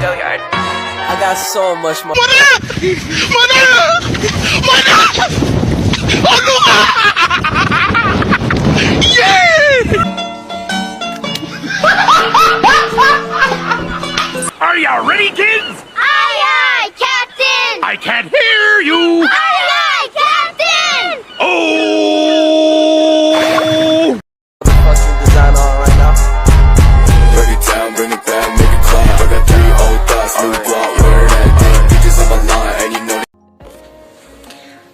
I got so much more. Are you ready, kids? Aye, aye, Captain! I can't hear you. Aye, aye, Captain! Oh! Fucking design on right now. Break it down, bring it back, make it clap. I got 3 old thoughts, new block, where that thing. Bitches on my line, and you know.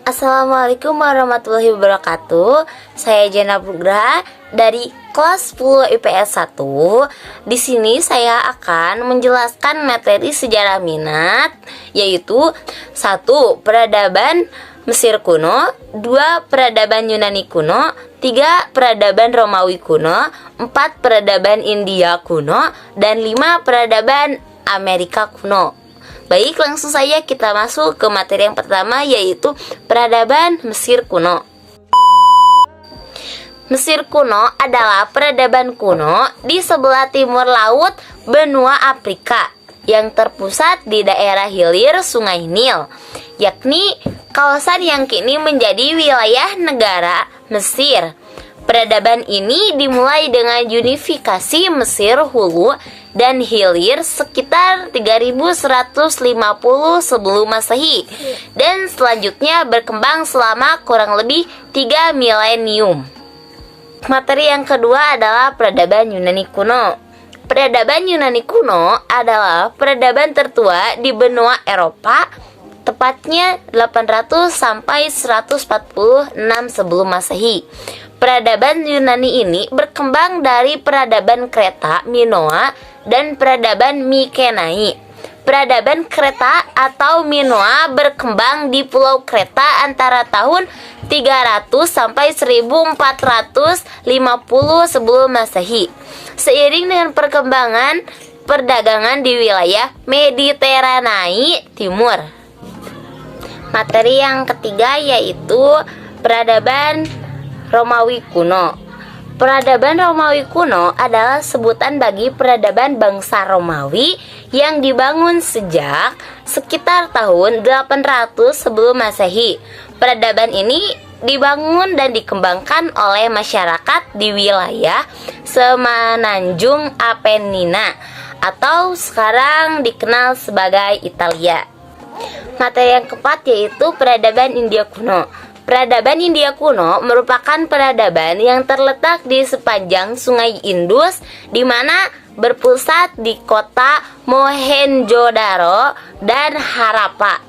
Assalamualaikum warahmatullahi wabarakatuh. Saya Jana Pugra dari kelas 10 IPS 1. Di sini saya akan menjelaskan materi sejarah minat, yaitu 1. Peradaban Mesir kuno, 2. Peradaban Yunani kuno, 3. Peradaban Romawi kuno, 4. Peradaban India kuno, dan 5. Peradaban Amerika kuno. Baik, langsung saja kita masuk ke materi yang pertama, yaitu peradaban Mesir kuno. Mesir kuno adalah peradaban kuno di sebelah timur laut benua Afrika yang terpusat di daerah hilir Sungai Nil, yakni kawasan yang kini menjadi wilayah negara Mesir. Peradaban ini dimulai dengan unifikasi Mesir Hulu dan Hilir sekitar 3150 sebelum Masehi, dan selanjutnya berkembang selama kurang lebih 3 milenium. Materi yang kedua adalah peradaban Yunani kuno. Peradaban Yunani kuno adalah peradaban tertua di benua Eropa, tepatnya 800 sampai 146 sebelum Masehi. Peradaban Yunani ini berkembang dari peradaban Kreta, Minoa, dan peradaban Mikenai. Peradaban Kreta atau Minoa berkembang di Pulau Kreta antara tahun 300 sampai 1450 sebelum Masehi. Seiring dengan perkembangan perdagangan di wilayah Mediteranei Timur. Materi yang ketiga yaitu peradaban Romawi kuno. Peradaban Romawi kuno adalah sebutan bagi peradaban bangsa Romawi yang dibangun sejak sekitar tahun 800 sebelum Masehi. Peradaban ini dibangun dan dikembangkan oleh masyarakat di wilayah Semenanjung Apennina atau sekarang dikenal sebagai Italia. Materi yang keempat yaitu peradaban India kuno. Peradaban India kuno merupakan peradaban yang terletak di sepanjang Sungai Indus, di mana berpusat di kota Mohenjo-daro dan Harappa.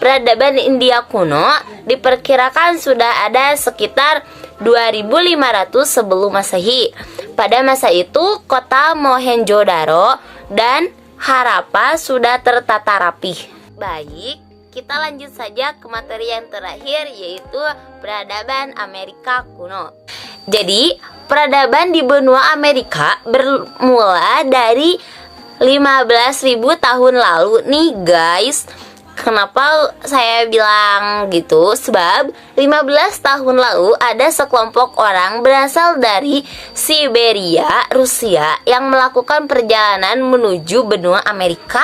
Peradaban India kuno diperkirakan sudah ada sekitar 2500 sebelum Masehi. Pada masa itu, kota Mohenjo-daro dan Harappa sudah tertata rapih. Baik, kita lanjut saja ke materi yang terakhir, yaitu peradaban Amerika kuno. Jadi, peradaban di benua Amerika bermula dari 15.000 tahun lalu nih guys. Kenapa saya bilang gitu? Sebab 15 tahun lalu ada sekelompok orang berasal dari Siberia, Rusia yang melakukan perjalanan menuju benua Amerika.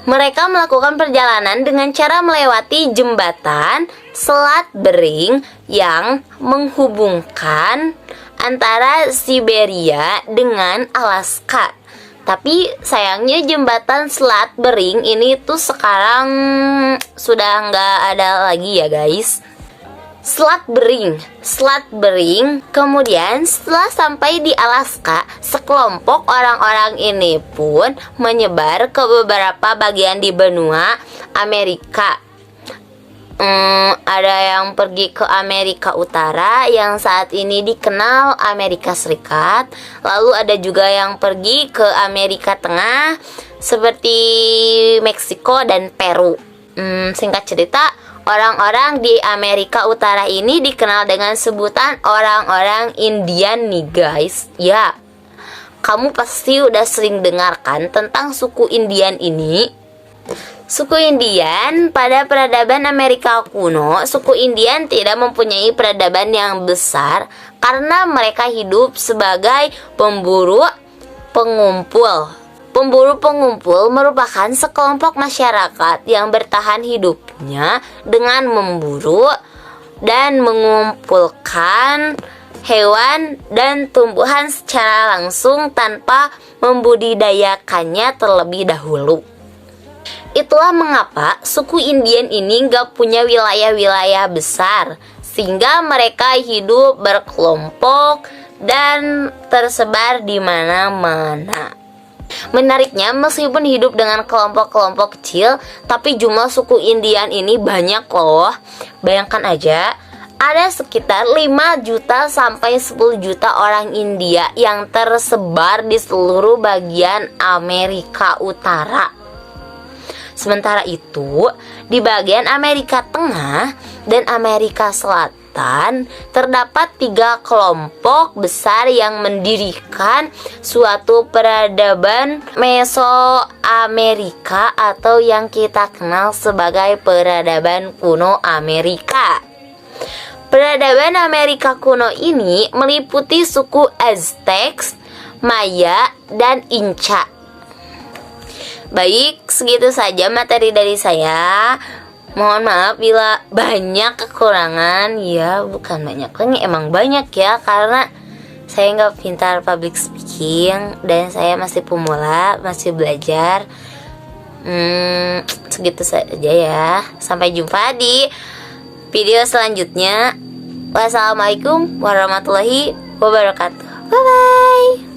Mereka melakukan perjalanan dengan cara melewati jembatan Selat Bering yang menghubungkan antara Siberia dengan Alaska. Tapi sayangnya jembatan Selat Bering ini tuh sekarang sudah nggak ada lagi ya guys. Selat Bering. Kemudian setelah sampai di Alaska, sekelompok orang-orang ini pun menyebar ke beberapa bagian di benua Amerika. Ada yang pergi ke Amerika Utara yang saat ini dikenal Amerika Serikat. Lalu ada juga yang pergi ke Amerika Tengah seperti Meksiko dan Peru. Singkat cerita, orang-orang di Amerika Utara ini dikenal dengan sebutan orang-orang Indian nih guys. Ya, kamu pasti udah sering dengarkan tentang suku Indian ini. Suku Indian pada peradaban Amerika kuno, suku Indian tidak mempunyai peradaban yang besar karena mereka hidup sebagai pemburu pengumpul. Pemburu pengumpul merupakan sekelompok masyarakat yang bertahan hidupnya dengan memburu dan mengumpulkan hewan dan tumbuhan secara langsung tanpa membudidayakannya terlebih dahulu. Itulah mengapa suku Indian ini gak punya wilayah-wilayah besar, sehingga mereka hidup berkelompok dan tersebar di mana-mana. Menariknya, meskipun hidup dengan kelompok-kelompok kecil, tapi jumlah suku Indian ini banyak loh. Bayangkan aja, ada sekitar 5 juta sampai 10 juta orang India yang tersebar di seluruh bagian Amerika Utara. Sementara itu, di bagian Amerika Tengah dan Amerika Selatan terdapat 3 kelompok besar yang mendirikan suatu peradaban Mesoamerika atau yang kita kenal sebagai peradaban kuno Amerika. Peradaban Amerika kuno ini meliputi suku Aztec, Maya, dan Inca. Baik, segitu saja materi dari saya. Mohon maaf bila banyak kekurangan. Ya, bukan banyak, ini emang banyak ya, karena saya nggak pintar public speaking dan saya masih pemula, masih belajar. Segitu saja ya. Sampai jumpa di video selanjutnya. Wassalamualaikum warahmatullahi wabarakatuh. Bye bye.